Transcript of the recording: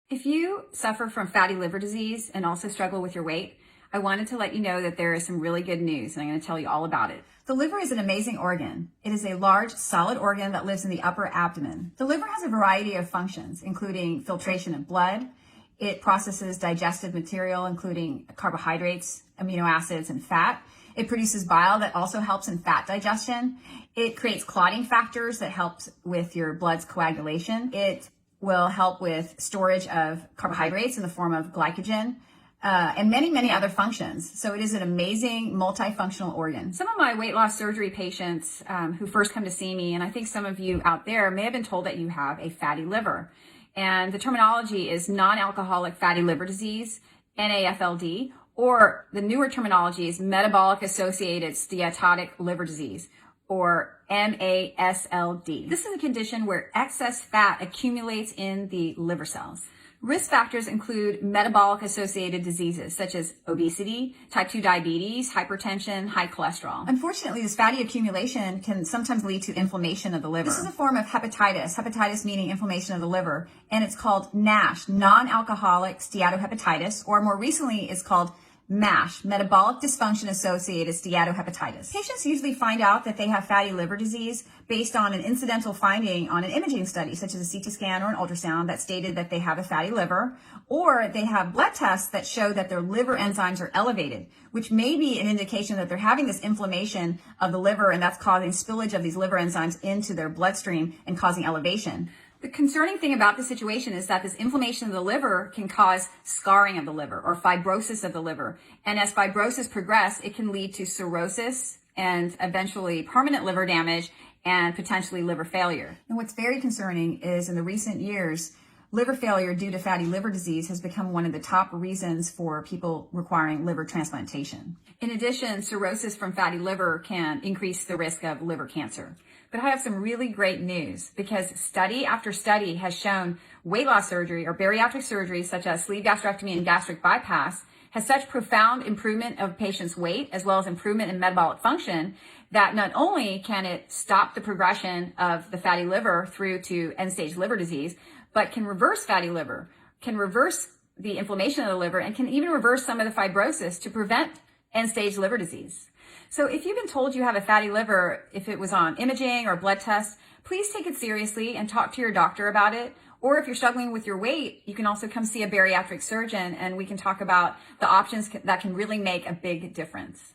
If you suffer from fatty liver disease and also struggle with your weight, I wanted to let you know that there is some really good news, and I'm going to tell you all about it. The liver is an amazing organ. It is a large, solid organ that lives in the upper abdomen. The liver has a variety of functions, including filtration of blood. It processes digested material, including carbohydrates, amino acids, and fat. It produces bile that also helps in fat digestion. It creates clotting factors that helps with your blood's coagulation. It will help with storage of carbohydrates in the form of glycogen, and many, many other functions. So it is an amazing multifunctional organ. Some of my weight loss surgery patients who first come to see me, and I think some of you out there may have been told that you have a fatty liver. And the terminology is non-alcoholic fatty liver disease, NAFLD, or the newer terminology is metabolic associated steatotic liver disease, or MASLD. This is a condition where excess fat accumulates in the liver cells. Risk factors include metabolic associated diseases such as obesity, type 2 diabetes, hypertension, high cholesterol. Unfortunately, this fatty accumulation can sometimes lead to inflammation of the liver. This is a form of hepatitis meaning inflammation of the liver, and it's called NASH, non-alcoholic steatohepatitis, or more recently it's called MASH, metabolic dysfunction associated steatohepatitis. Patients usually find out that they have fatty liver disease based on an incidental finding on an imaging study, such as a CT scan or an ultrasound that stated that they have a fatty liver, or they have blood tests that show that their liver enzymes are elevated, which may be an indication that they're having this inflammation of the liver, and that's causing spillage of these liver enzymes into their bloodstream and causing elevation. The concerning thing about the situation is that this inflammation of the liver can cause scarring of the liver or fibrosis of the liver. And as fibrosis progresses, it can lead to cirrhosis and eventually permanent liver damage and potentially liver failure. And what's very concerning is in the recent years, liver failure due to fatty liver disease has become one of the top reasons for people requiring liver transplantation. In addition, cirrhosis from fatty liver can increase the risk of liver cancer. But I have some really great news, because study after study has shown weight loss surgery or bariatric surgery such as sleeve gastrectomy and gastric bypass has such profound improvement of patients' weight as well as improvement in metabolic function that not only can it stop the progression of the fatty liver through to end-stage liver disease, but can reverse fatty liver, can reverse the inflammation of the liver, and can even reverse some of the fibrosis to prevent end-stage liver disease. So if you've been told you have a fatty liver, if it was on imaging or blood tests, please take it seriously and talk to your doctor about it. Or if you're struggling with your weight, you can also come see a bariatric surgeon and we can talk about the options that can really make a big difference.